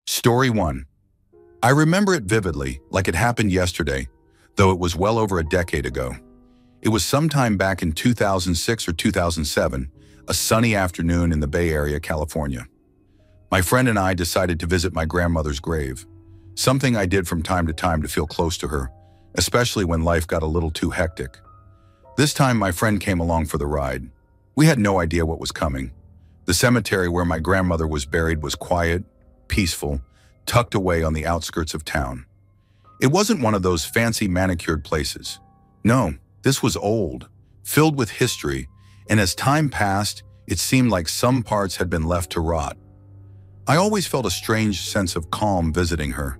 Story 1. I remember it vividly, like it happened yesterday, though it was well over a decade ago. It was sometime back in 2006 or 2007, a sunny afternoon in the Bay Area, California. My friend and I decided to visit my grandmother's grave, something I did from time to feel close to her, especially when life got a little too hectic. This time my friend came along for the ride. We had no idea what was coming. The cemetery where my grandmother was buried was quiet, peaceful, tucked away on the outskirts of town. It wasn't one of those fancy manicured places. No, this was old, filled with history, and as time passed, it seemed like some parts had been left to rot. I always felt a strange sense of calm visiting her,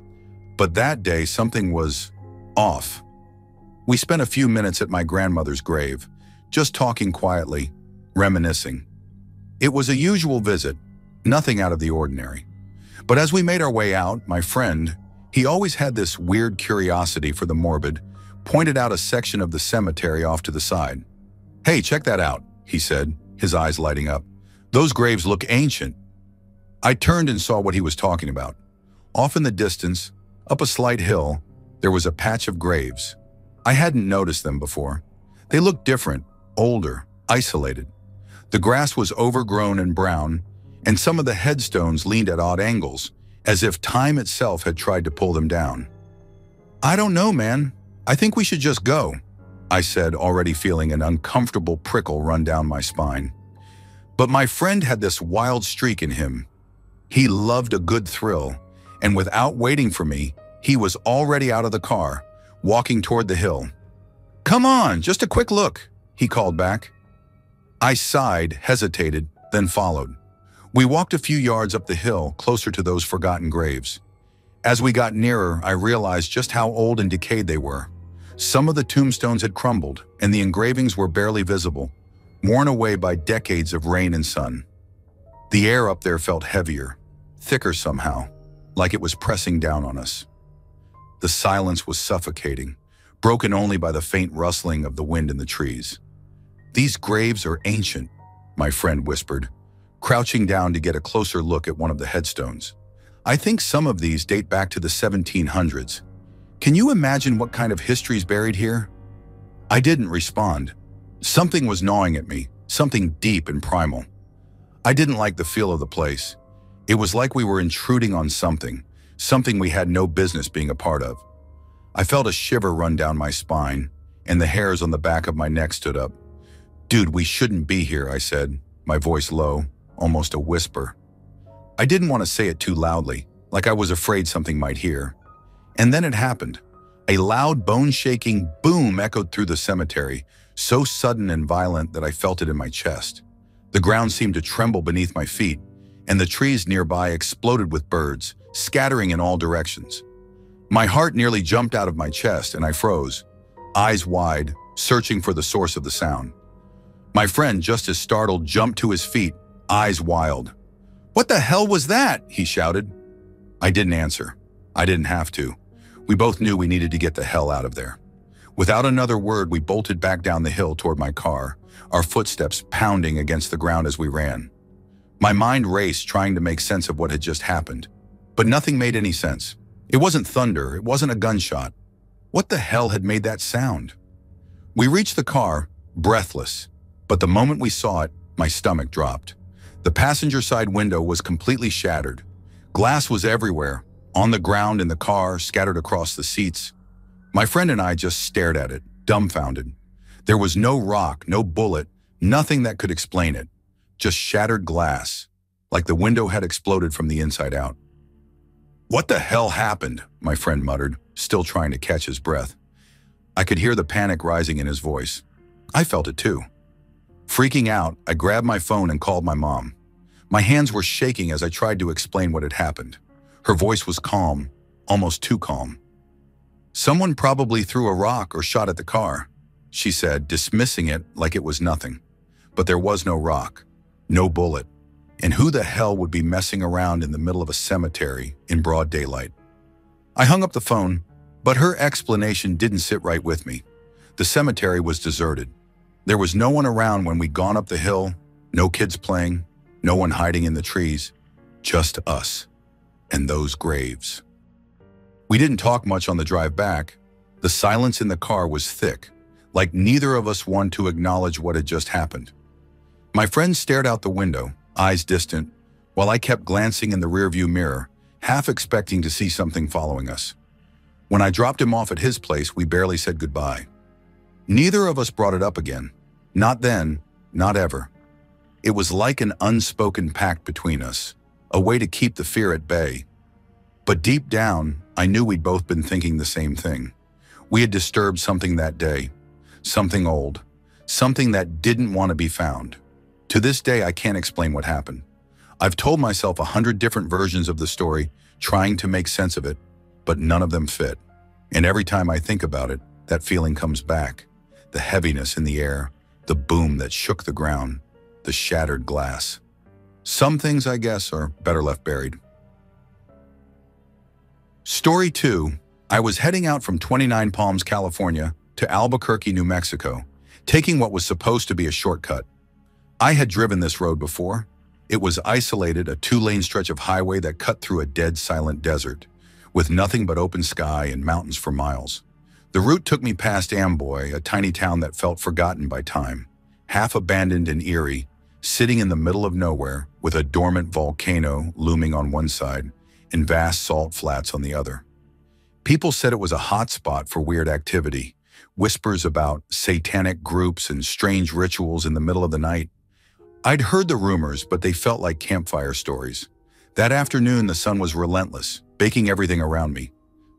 but that day something was off. We spent a few minutes at my grandmother's grave, just talking quietly, reminiscing. It was a usual visit, nothing out of the ordinary. But as we made our way out, my friend, he always had this weird curiosity for the morbid, pointed out a section of the cemetery off to the side. "Hey, check that out," he said, his eyes lighting up. "Those graves look ancient." I turned and saw what he was talking about. Off in the distance, up a slight hill, there was a patch of graves. I hadn't noticed them before. They looked different, older, isolated. The grass was overgrown and brown, and some of the headstones leaned at odd angles, as if time itself had tried to pull them down. "I don't know, man. I think we should just go," I said, already feeling an uncomfortable prickle run down my spine. But my friend had this wild streak in him. He loved a good thrill, and without waiting for me, he was already out of the car, walking toward the hill. "Come on, just a quick look," he called back. I sighed, hesitated, then followed. We walked a few yards up the hill, closer to those forgotten graves. As we got nearer, I realized just how old and decayed they were. Some of the tombstones had crumbled, and the engravings were barely visible, worn away by decades of rain and sun. The air up there felt heavier, thicker somehow, like it was pressing down on us. The silence was suffocating, broken only by the faint rustling of the wind in the trees. "These graves are ancient," my friend whispered, crouching down to get a closer look at one of the headstones. "I think some of these date back to the 1700s. Can you imagine what kind of history is buried here?" I didn't respond. Something was gnawing at me, something deep and primal. I didn't like the feel of the place. It was like we were intruding on something we had no business being a part of. I felt a shiver run down my spine, and the hairs on the back of my neck stood up. "Dude, we shouldn't be here," I said, my voice low, almost a whisper. I didn't want to say it too loudly, like I was afraid something might hear. And then it happened. A loud, bone-shaking boom echoed through the cemetery, so sudden and violent that I felt it in my chest. The ground seemed to tremble beneath my feet, and the trees nearby exploded with birds, scattering in all directions. My heart nearly jumped out of my chest, and I froze, eyes wide, searching for the source of the sound. My friend, just as startled, jumped to his feet, eyes wild. "What the hell was that?" he shouted. I didn't answer. I didn't have to. We both knew we needed to get the hell out of there. Without another word, we bolted back down the hill toward my car, our footsteps pounding against the ground as we ran. My mind raced, trying to make sense of what had just happened. But nothing made any sense. It wasn't thunder, it wasn't a gunshot. What the hell had made that sound? We reached the car, breathless. But the moment we saw it, my stomach dropped. The passenger side window was completely shattered. Glass was everywhere, on the ground, in the car, scattered across the seats. My friend and I just stared at it, dumbfounded. There was no rock, no bullet, nothing that could explain it. Just shattered glass, like the window had exploded from the inside out. "What the hell happened?" my friend muttered, still trying to catch his breath. I could hear the panic rising in his voice. I felt it too. Freaking out, I grabbed my phone and called my mom. My hands were shaking as I tried to explain what had happened. Her voice was calm, almost too calm. "Someone probably threw a rock or shot at the car," she said, dismissing it like it was nothing. But there was no rock, no bullet, and who the hell would be messing around in the middle of a cemetery in broad daylight? I hung up the phone, but her explanation didn't sit right with me. The cemetery was deserted. There was no one around when we'd gone up the hill, no kids playing, no one hiding in the trees, just us. and those graves. We didn't talk much on the drive back. The silence in the car was thick, like neither of us wanted to acknowledge what had just happened. My friend stared out the window, eyes distant, while I kept glancing in the rearview mirror, half expecting to see something following us. When I dropped him off at his place, we barely said goodbye. Neither of us brought it up again. Not then, not ever. It was like an unspoken pact between us, a way to keep the fear at bay. But deep down, I knew we'd both been thinking the same thing. We had disturbed something that day, something old, something that didn't want to be found. To this day, I can't explain what happened. I've told myself 100 different versions of the story, trying to make sense of it, but none of them fit. And every time I think about it, that feeling comes back. The heaviness in the air, the boom that shook the ground, the shattered glass. Some things, I guess, are better left buried. Story 2. I was heading out from 29 Palms, California to Albuquerque, New Mexico, taking what was supposed to be a shortcut. I had driven this road before. It was isolated, a 2-lane stretch of highway that cut through a dead, silent desert, with nothing but open sky and mountains for miles. The route took me past Amboy, a tiny town that felt forgotten by time, half abandoned and eerie, sitting in the middle of nowhere with a dormant volcano looming on one side and vast salt flats on the other. People said it was a hot spot for weird activity, whispers about satanic groups and strange rituals in the middle of the night. I'd heard the rumors, but they felt like campfire stories. That afternoon, the sun was relentless, baking everything around me.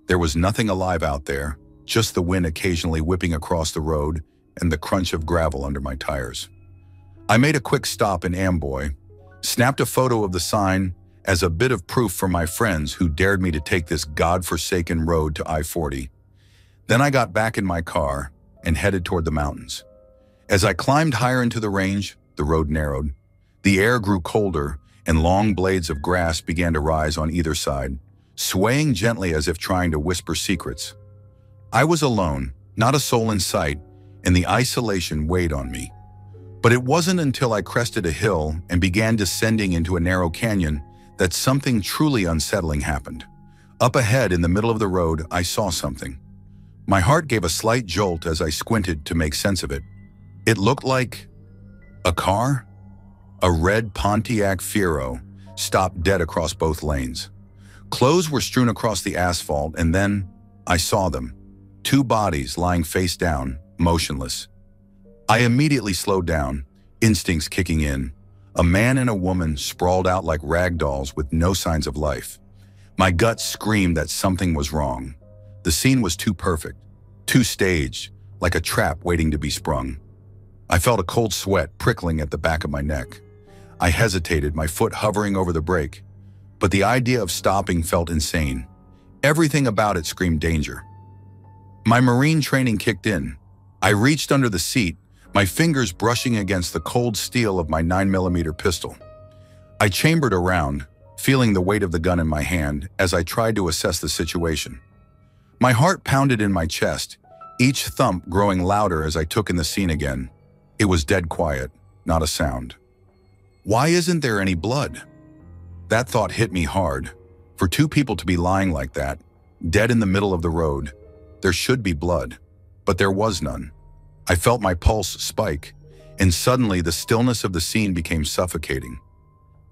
There was nothing alive out there, just the wind occasionally whipping across the road and the crunch of gravel under my tires. I made a quick stop in Amboy, snapped a photo of the sign as a bit of proof for my friends who dared me to take this godforsaken road to I-40. Then I got back in my car and headed toward the mountains. As I climbed higher into the range, the road narrowed. The air grew colder, and long blades of grass began to rise on either side, swaying gently as if trying to whisper secrets. I was alone, not a soul in sight, and the isolation weighed on me. But it wasn't until I crested a hill and began descending into a narrow canyon that something truly unsettling happened. Up ahead in the middle of the road, I saw something. My heart gave a slight jolt as I squinted to make sense of it. It looked like a car? A red Pontiac Fiero stopped dead across both lanes. Clothes were strewn across the asphalt, and then I saw them. 2 bodies lying face down, motionless. I immediately slowed down, instincts kicking in. A man and a woman sprawled out like rag dolls with no signs of life. My gut screamed that something was wrong. The scene was too perfect, too staged, like a trap waiting to be sprung. I felt a cold sweat prickling at the back of my neck. I hesitated, my foot hovering over the brake. But the idea of stopping felt insane. Everything about it screamed danger. My Marine training kicked in. I reached under the seat, my fingers brushing against the cold steel of my 9mm pistol. I chambered around, feeling the weight of the gun in my hand as I tried to assess the situation. My heart pounded in my chest, each thump growing louder as I took in the scene again. It was dead quiet, not a sound. Why isn't there any blood? That thought hit me hard. For 2 people to be lying like that, dead in the middle of the road, there should be blood, but there was none. I felt my pulse spike, and suddenly the stillness of the scene became suffocating.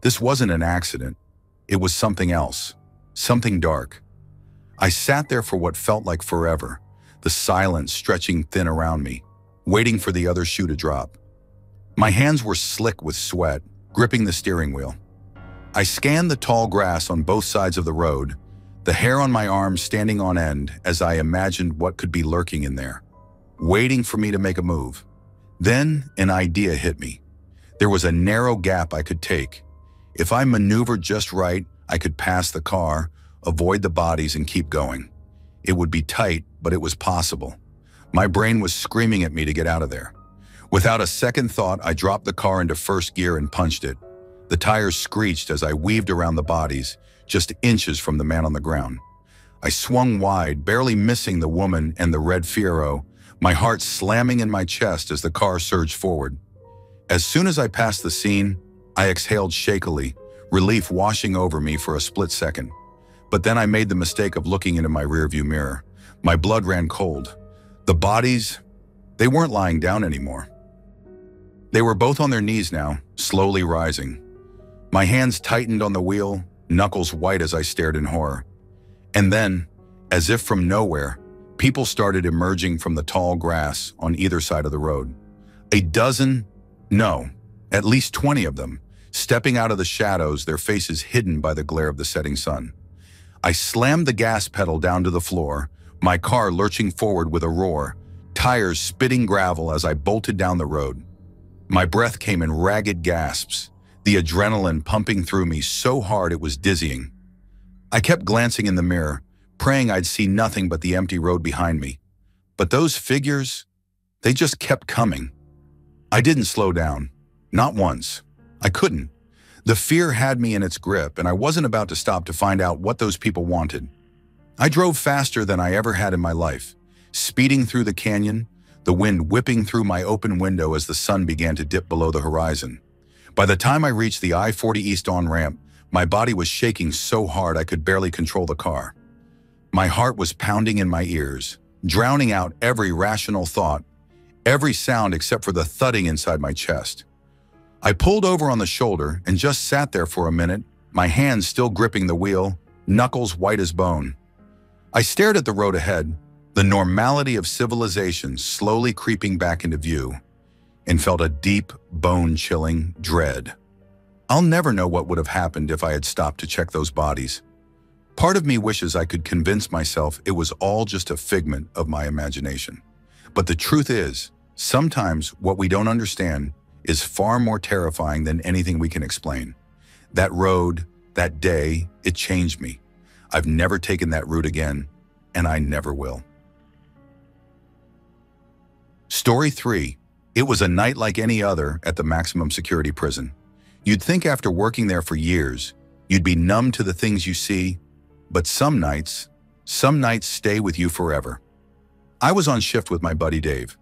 This wasn't an accident. It was something else, something dark. I sat there for what felt like forever, the silence stretching thin around me, waiting for the other shoe to drop. My hands were slick with sweat, gripping the steering wheel. I scanned the tall grass on both sides of the road, the hair on my arms standing on end as I imagined what could be lurking in there, waiting for me to make a move. Then an idea hit me. There was a narrow gap I could take. If I maneuvered just right, I could pass the car, avoid the bodies, and keep going. It would be tight, but it was possible. My brain was screaming at me to get out of there. Without a second thought, I dropped the car into first gear and punched it. The tires screeched as I weaved around the bodies, just inches from the man on the ground. I swung wide, barely missing the woman and the red Fiero, my heart slamming in my chest as the car surged forward. As soon as I passed the scene, I exhaled shakily, relief washing over me for a split second. But then I made the mistake of looking into my rearview mirror. My blood ran cold. The bodies, they weren't lying down anymore. They were both on their knees now, slowly rising. My hands tightened on the wheel, knuckles white as I stared in horror. And then, as if from nowhere, people started emerging from the tall grass on either side of the road. A dozen, no, at least 20 of them, stepping out of the shadows, their faces hidden by the glare of the setting sun. I slammed the gas pedal down to the floor, my car lurching forward with a roar, tires spitting gravel as I bolted down the road. My breath came in ragged gasps, the adrenaline pumping through me so hard it was dizzying. I kept glancing in the mirror, praying I'd see nothing but the empty road behind me. But those figures, they just kept coming. I didn't slow down. Not once. I couldn't. The fear had me in its grip, and I wasn't about to stop to find out what those people wanted. I drove faster than I ever had in my life, speeding through the canyon, the wind whipping through my open window as the sun began to dip below the horizon. By the time I reached the I-40 East on-ramp, my body was shaking so hard I could barely control the car. My heart was pounding in my ears, drowning out every rational thought, every sound except for the thudding inside my chest. I pulled over on the shoulder and just sat there for a minute, my hands still gripping the wheel, knuckles white as bone. I stared at the road ahead, the normality of civilization slowly creeping back into view, and felt a deep, bone-chilling dread. I'll never know what would have happened if I had stopped to check those bodies. Part of me wishes I could convince myself it was all just a figment of my imagination. But the truth is, sometimes what we don't understand is far more terrifying than anything we can explain. That road, that day, it changed me. I've never taken that route again, and I never will. Story 3. It was a night like any other at the maximum security prison. You'd think after working there for years, you'd be numb to the things you see, but some nights stay with you forever. I was on shift with my buddy Dave.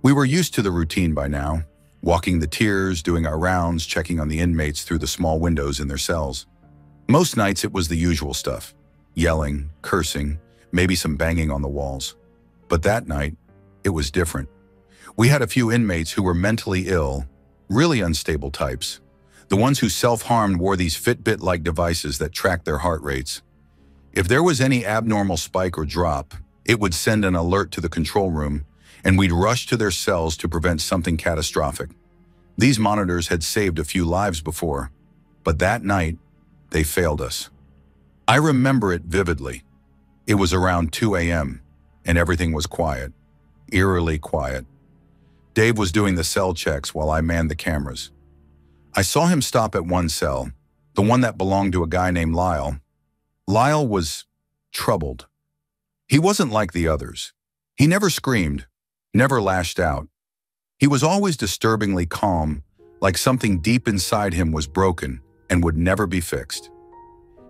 We were used to the routine by now, walking the tiers, doing our rounds, checking on the inmates through the small windows in their cells. Most nights it was the usual stuff, yelling, cursing, maybe some banging on the walls. But that night, it was different. We had a few inmates who were mentally ill, really unstable types. The ones who self-harmed wore these Fitbit-like devices that tracked their heart rates. If there was any abnormal spike or drop, it would send an alert to the control room, and we'd rush to their cells to prevent something catastrophic. These monitors had saved a few lives before, but that night, they failed us. I remember it vividly. It was around 2 a.m., and everything was quiet, eerily quiet. Dave was doing the cell checks while I manned the cameras. I saw him stop at one cell, the one that belonged to a guy named Lyle. Lyle was troubled. He wasn't like the others. He never screamed, never lashed out. He was always disturbingly calm, like something deep inside him was broken and would never be fixed.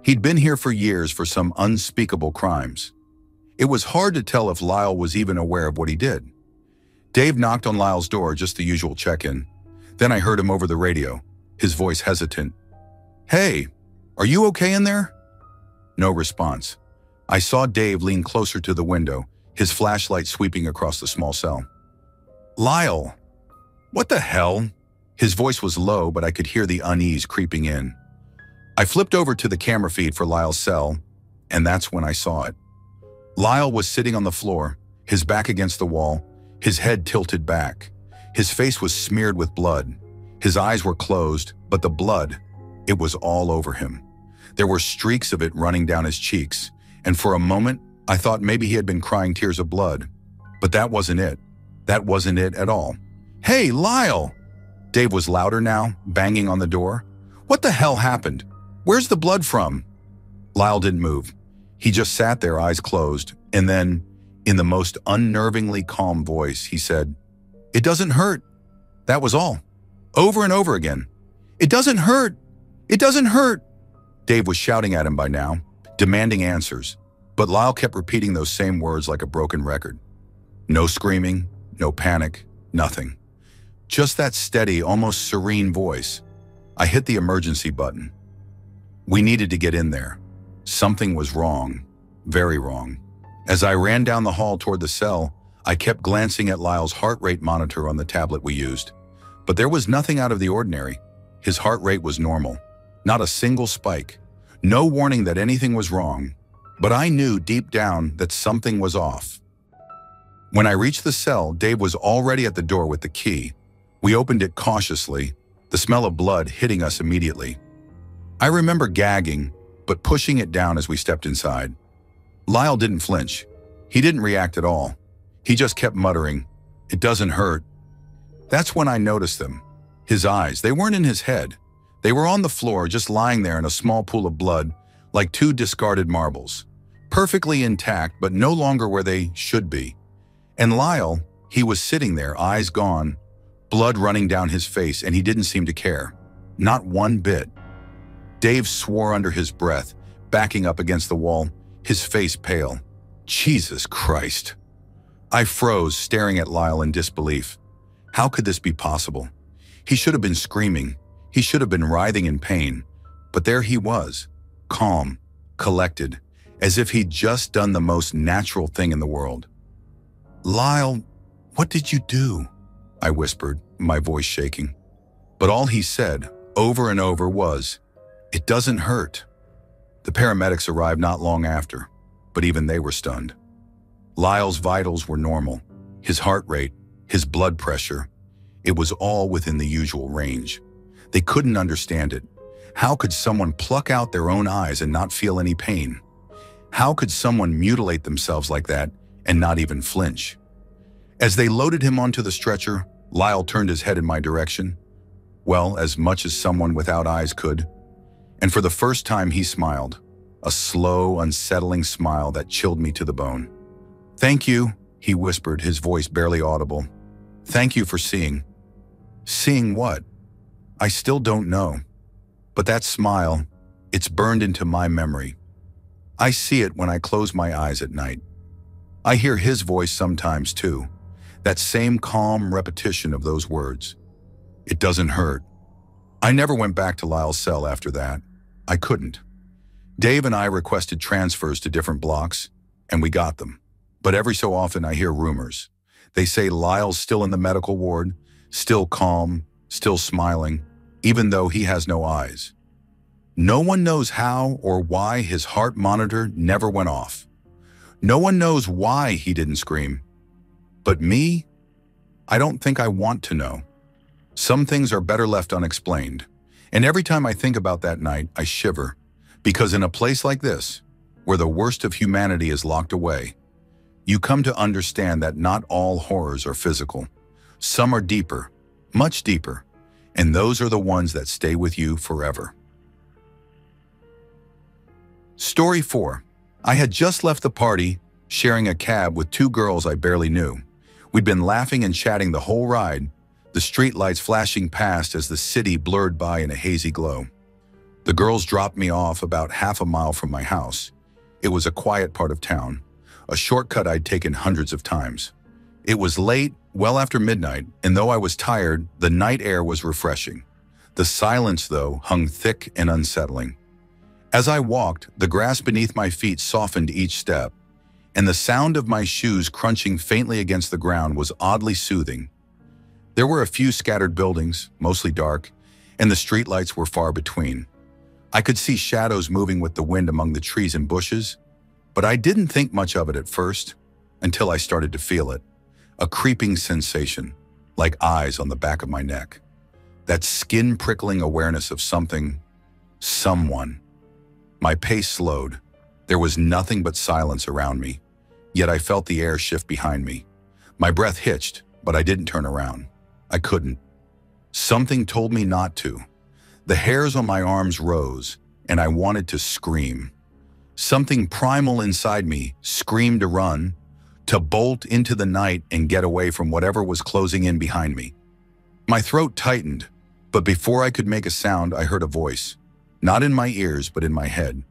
He'd been here for years for some unspeakable crimes. It was hard to tell if Lyle was even aware of what he did. Dave knocked on Lyle's door, just the usual check-in. Then I heard him over the radio, his voice hesitant. "Hey, are you okay in there?" No response. I saw Dave lean closer to the window, his flashlight sweeping across the small cell. "Lyle, what the hell?" His voice was low, but I could hear the unease creeping in. I flipped over to the camera feed for Lyle's cell, and that's when I saw it. Lyle was sitting on the floor, his back against the wall, his head tilted back. His face was smeared with blood. His eyes were closed, but the blood, it was all over him. There were streaks of it running down his cheeks, and for a moment, I thought maybe he had been crying tears of blood. But that wasn't it. That wasn't it at all. "Hey, Lyle!" Dave was louder now, banging on the door. "What the hell happened? Where's the blood from?" Lyle didn't move. He just sat there, eyes closed, and then, in the most unnervingly calm voice, he said, "It doesn't hurt." That was all. Over and over again. "It doesn't hurt! It doesn't hurt!" Dave was shouting at him by now, demanding answers, but Lyle kept repeating those same words like a broken record. No screaming, no panic, nothing. Just that steady, almost serene voice. I hit the emergency button. We needed to get in there. Something was wrong, very wrong. As I ran down the hall toward the cell, I kept glancing at Lyle's heart rate monitor on the tablet we used. But there was nothing out of the ordinary. His heart rate was normal, not a single spike. No warning that anything was wrong, but I knew deep down that something was off. When I reached the cell, Dave was already at the door with the key. We opened it cautiously, the smell of blood hitting us immediately. I remember gagging, but pushing it down as we stepped inside. Lyle didn't flinch. He didn't react at all. He just kept muttering, "It doesn't hurt." That's when I noticed them. His eyes, they weren't in his head. They were on the floor, just lying there in a small pool of blood, like two discarded marbles. Perfectly intact, but no longer where they should be. And Lyle, he was sitting there, eyes gone, blood running down his face, and he didn't seem to care. Not one bit. Dave swore under his breath, backing up against the wall, his face pale. Jesus Christ. I froze, staring at Lyle in disbelief. How could this be possible? He should have been screaming. He should have been writhing in pain. But there he was, calm, collected, as if he'd just done the most natural thing in the world. "Lyle, what did you do?" I whispered, my voice shaking. But all he said, over and over, was, "It doesn't hurt." The paramedics arrived not long after, but even they were stunned. Lyle's vitals were normal, his heart rate, his blood pressure. It was all within the usual range. They couldn't understand it. How could someone pluck out their own eyes and not feel any pain? How could someone mutilate themselves like that and not even flinch? As they loaded him onto the stretcher, Lyle turned his head in my direction. Well, as much as someone without eyes could. And for the first time he smiled, a slow, unsettling smile that chilled me to the bone. "Thank you," he whispered, his voice barely audible. "Thank you for seeing." Seeing what? I still don't know. But that smile, it's burned into my memory. I see it when I close my eyes at night. I hear his voice sometimes too, that same calm repetition of those words. It doesn't hurt. I never went back to Lyle's cell after that. I couldn't. Dave and I requested transfers to different blocks, and we got them. But every so often I hear rumors. They say Lyle's still in the medical ward, still calm, still smiling, even though he has no eyes. No one knows how or why his heart monitor never went off. No one knows why he didn't scream. But me? I don't think I want to know. Some things are better left unexplained. And every time I think about that night, I shiver. Because in a place like this, where the worst of humanity is locked away, you come to understand that not all horrors are physical. Some are deeper, much deeper, and those are the ones that stay with you forever. Story 4. I had just left the party, sharing a cab with two girls I barely knew. We'd been laughing and chatting the whole ride, the streetlights flashing past as the city blurred by in a hazy glow. The girls dropped me off about half a mile from my house. It was a quiet part of town, a shortcut I'd taken hundreds of times. It was late, well after midnight, and though I was tired, the night air was refreshing. The silence, though, hung thick and unsettling. As I walked, the grass beneath my feet softened each step, and the sound of my shoes crunching faintly against the ground was oddly soothing. There were a few scattered buildings, mostly dark, and the streetlights were far between. I could see shadows moving with the wind among the trees and bushes, but I didn't think much of it at first, until I started to feel it. A creeping sensation, like eyes on the back of my neck. That skin-prickling awareness of something, someone. My pace slowed. There was nothing but silence around me, yet I felt the air shift behind me. My breath hitched, but I didn't turn around. I couldn't. Something told me not to. The hairs on my arms rose, and I wanted to scream. Something primal inside me screamed to run, to bolt into the night and get away from whatever was closing in behind me. My throat tightened, but before I could make a sound, I heard a voice. Not in my ears, but in my head.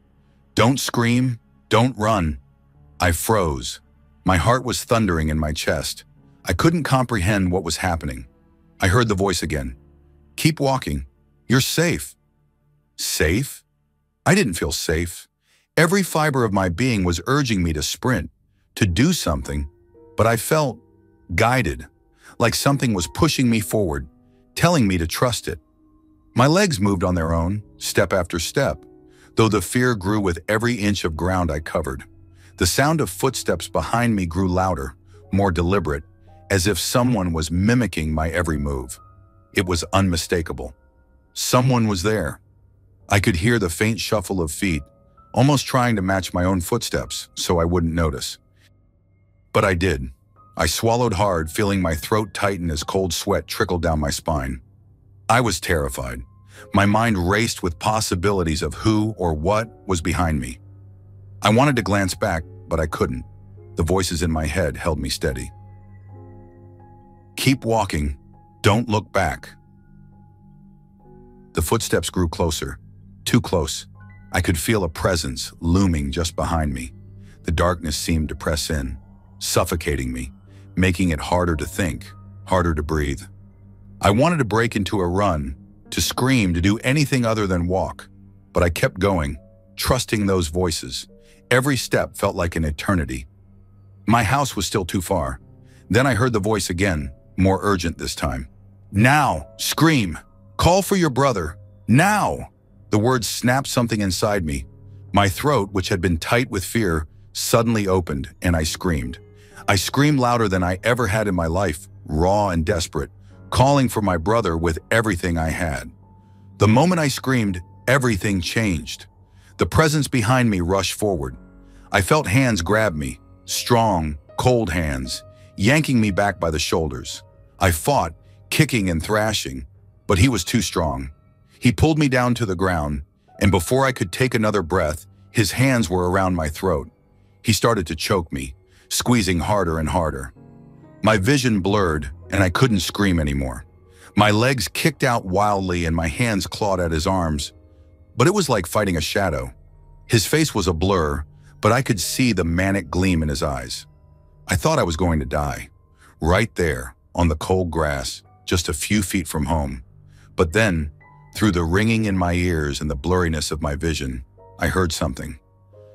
"Don't scream, don't run." I froze. My heart was thundering in my chest. I couldn't comprehend what was happening. I heard the voice again. "Keep walking. You're safe." Safe? I didn't feel safe. Every fiber of my being was urging me to sprint, to do something, but I felt guided, like something was pushing me forward, telling me to trust it. My legs moved on their own, step after step, though the fear grew with every inch of ground I covered. The sound of footsteps behind me grew louder, more deliberate, as if someone was mimicking my every move. It was unmistakable. Someone was there. I could hear the faint shuffle of feet, almost trying to match my own footsteps so I wouldn't notice. But I did. I swallowed hard, feeling my throat tighten as cold sweat trickled down my spine. I was terrified. My mind raced with possibilities of who or what was behind me. I wanted to glance back, but I couldn't. The voices in my head held me steady. Keep walking. Don't look back. The footsteps grew closer, too close. I could feel a presence looming just behind me. The darkness seemed to press in, suffocating me, making it harder to think, harder to breathe. I wanted to break into a run, to scream, to do anything other than walk, but I kept going, trusting those voices. Every step felt like an eternity. My house was still too far. Then I heard the voice again, more urgent this time. Now! Scream! Call for your brother! Now! The words snapped something inside me. My throat, which had been tight with fear, suddenly opened, and I screamed. I screamed louder than I ever had in my life, raw and desperate, calling for my brother with everything I had. The moment I screamed, everything changed. The presence behind me rushed forward. I felt hands grab me, strong, cold hands, yanking me back by the shoulders. I fought, kicking and thrashing, but he was too strong. He pulled me down to the ground, and before I could take another breath, his hands were around my throat. He started to choke me, squeezing harder and harder. My vision blurred, and I couldn't scream anymore. My legs kicked out wildly and my hands clawed at his arms, but it was like fighting a shadow. His face was a blur, but I could see the manic gleam in his eyes. I thought I was going to die, right there, on the cold grass, just a few feet from home. But then, through the ringing in my ears and the blurriness of my vision, I heard something.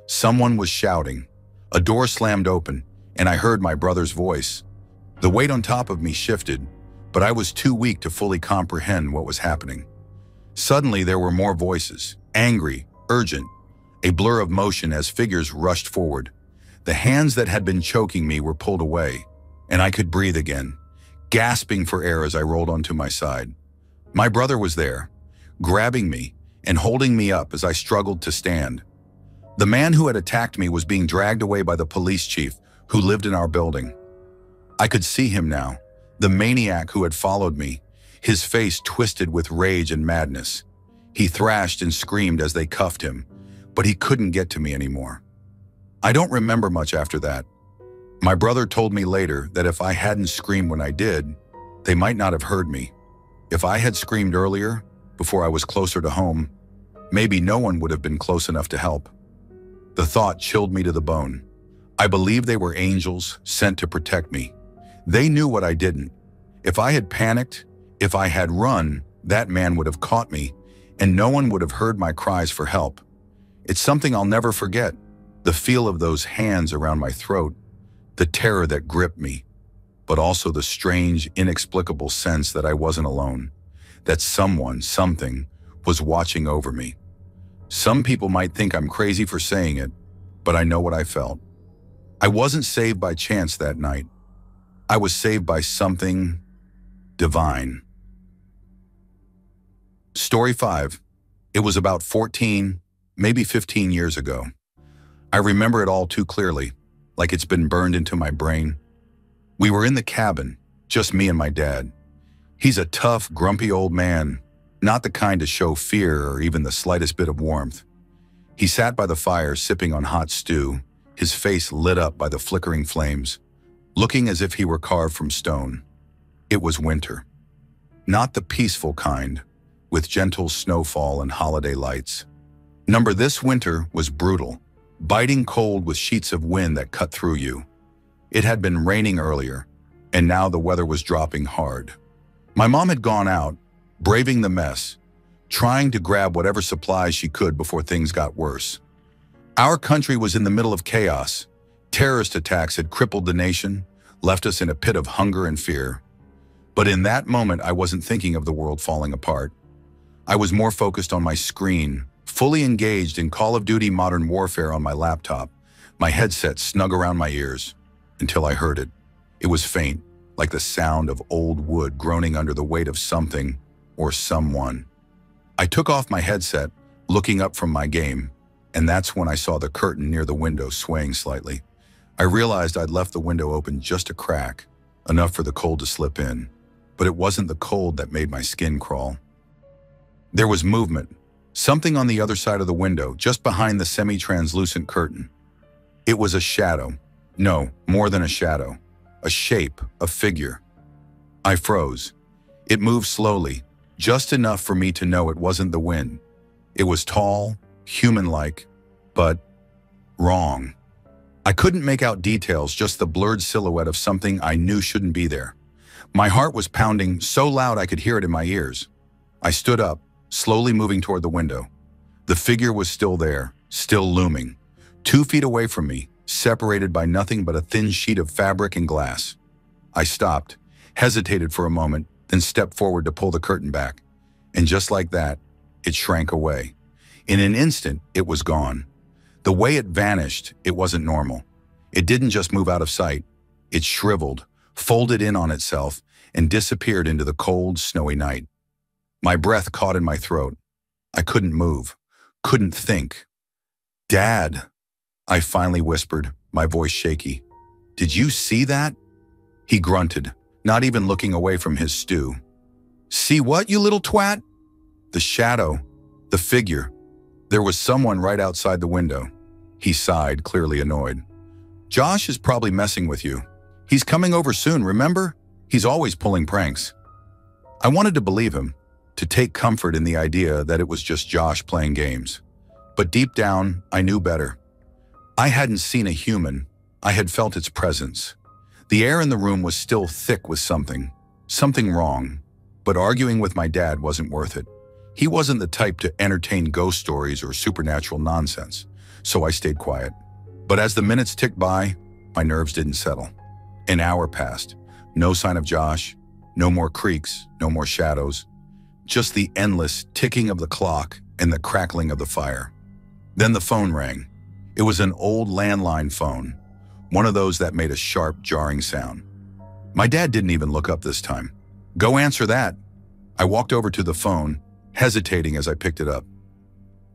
Someone was shouting. A door slammed open, and I heard my brother's voice. The weight on top of me shifted, but I was too weak to fully comprehend what was happening. Suddenly, there were more voices, angry, urgent, a blur of motion as figures rushed forward. The hands that had been choking me were pulled away, and I could breathe again, gasping for air as I rolled onto my side. My brother was there, grabbing me and holding me up as I struggled to stand. The man who had attacked me was being dragged away by the police chief who lived in our building. I could see him now, the maniac who had followed me, his face twisted with rage and madness. He thrashed and screamed as they cuffed him, but he couldn't get to me anymore. I don't remember much after that. My brother told me later that if I hadn't screamed when I did, they might not have heard me. If I had screamed earlier, before I was closer to home, maybe no one would have been close enough to help. The thought chilled me to the bone. I believed they were angels sent to protect me. They knew what I didn't. If I had panicked, if I had run, that man would have caught me, and no one would have heard my cries for help. It's something I'll never forget. The feel of those hands around my throat, the terror that gripped me, but also the strange, inexplicable sense that I wasn't alone, that someone, something, was watching over me. Some people might think I'm crazy for saying it, but I know what I felt. I wasn't saved by chance that night. I was saved by something divine. Story 5. It was about 14, maybe 15 years ago. I remember it all too clearly, like it's been burned into my brain. We were in the cabin, just me and my dad. He's a tough, grumpy old man, not the kind to show fear or even the slightest bit of warmth. He sat by the fire sipping on hot stew, his face lit up by the flickering flames, looking as if he were carved from stone. It was winter. Not the peaceful kind, with gentle snowfall and holiday lights. This winter was brutal, biting cold with sheets of wind that cut through you. It had been raining earlier, and now the weather was dropping hard. My mom had gone out, braving the mess, trying to grab whatever supplies she could before things got worse. Our country was in the middle of chaos. Terrorist attacks had crippled the nation, left us in a pit of hunger and fear. But in that moment, I wasn't thinking of the world falling apart. I was more focused on my screen, fully engaged in Call of Duty Modern Warfare on my laptop, my headset snug around my ears, until I heard it. It was faint, like the sound of old wood groaning under the weight of something or someone. I took off my headset, looking up from my game, and that's when I saw the curtain near the window swaying slightly. I realized I'd left the window open just a crack, enough for the cold to slip in. But it wasn't the cold that made my skin crawl. There was movement, something on the other side of the window, just behind the semi-translucent curtain. It was a shadow. No, more than a shadow. A shape, a figure. I froze. It moved slowly, just enough for me to know it wasn't the wind. It was tall, human-like, but wrong. I couldn't make out details, just the blurred silhouette of something I knew shouldn't be there. My heart was pounding so loud I could hear it in my ears. I stood up, slowly moving toward the window. The figure was still there, still looming, 2 feet away from me, separated by nothing but a thin sheet of fabric and glass. I stopped, hesitated for a moment, then stepped forward to pull the curtain back. And just like that, it shrank away. In an instant, it was gone. The way it vanished, it wasn't normal. It didn't just move out of sight. It shriveled, folded in on itself, and disappeared into the cold, snowy night. My breath caught in my throat. I couldn't move, couldn't think. "Dad," I finally whispered, my voice shaky. "Did you see that?" He grunted, not even looking away from his stew. "See what, you little twat?" The shadow, the figure. There was someone right outside the window. He sighed, clearly annoyed. "Josh is probably messing with you. He's coming over soon, remember? He's always pulling pranks." I wanted to believe him, to take comfort in the idea that it was just Josh playing games. But deep down, I knew better. I hadn't seen a human. I had felt its presence. The air in the room was still thick with something wrong. But arguing with my dad wasn't worth it. He wasn't the type to entertain ghost stories or supernatural nonsense, so I stayed quiet. But as the minutes ticked by, my nerves didn't settle. An hour passed. No sign of Josh, no more creaks, no more shadows. Just the endless ticking of the clock and the crackling of the fire. Then the phone rang. It was an old landline phone, one of those that made a sharp, jarring sound. My dad didn't even look up this time. "Go answer that." I walked over to the phone, hesitating as I picked it up.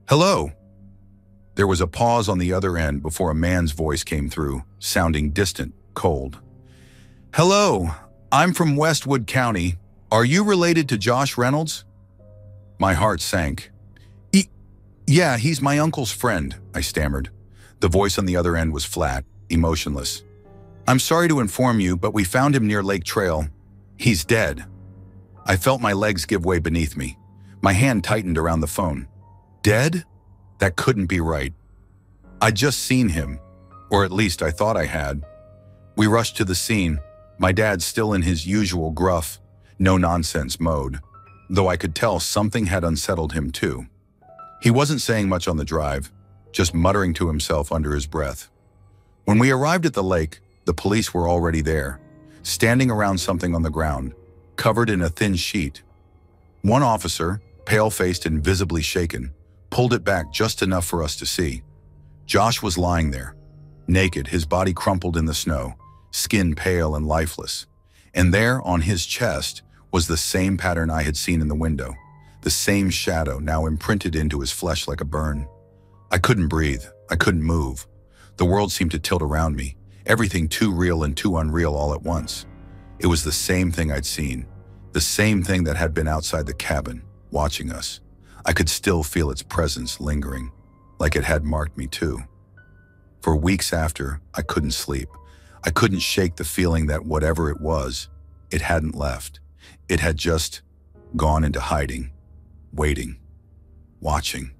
"Hello?" There was a pause on the other end before a man's voice came through, sounding distant, cold. "Hello, I'm from Westwood County. Are you related to Josh Reynolds?" My heart sank. Yeah, he's my uncle's friend," I stammered. The voice on the other end was flat, emotionless. "I'm sorry to inform you, but we found him near Lake Trail. He's dead." I felt my legs give way beneath me. My hand tightened around the phone. Dead? That couldn't be right. I'd just seen him, or at least I thought I had. We rushed to the scene, my dad still in his usual gruff, no-nonsense mode, though I could tell something had unsettled him too. He wasn't saying much on the drive, just muttering to himself under his breath. When we arrived at the lake, the police were already there, standing around something on the ground, covered in a thin sheet. One officer, pale-faced and visibly shaken, pulled it back just enough for us to see. Josh was lying there, naked, his body crumpled in the snow, skin pale and lifeless. And there, on his chest, was the same pattern I had seen in the window, the same shadow now imprinted into his flesh like a burn. I couldn't breathe. I couldn't move. The world seemed to tilt around me, everything too real and too unreal all at once. It was the same thing I'd seen, the same thing that had been outside the cabin, watching us. I could still feel its presence lingering, like it had marked me too. For weeks after, I couldn't sleep. I couldn't shake the feeling that whatever it was, it hadn't left. It had just gone into hiding, waiting, watching.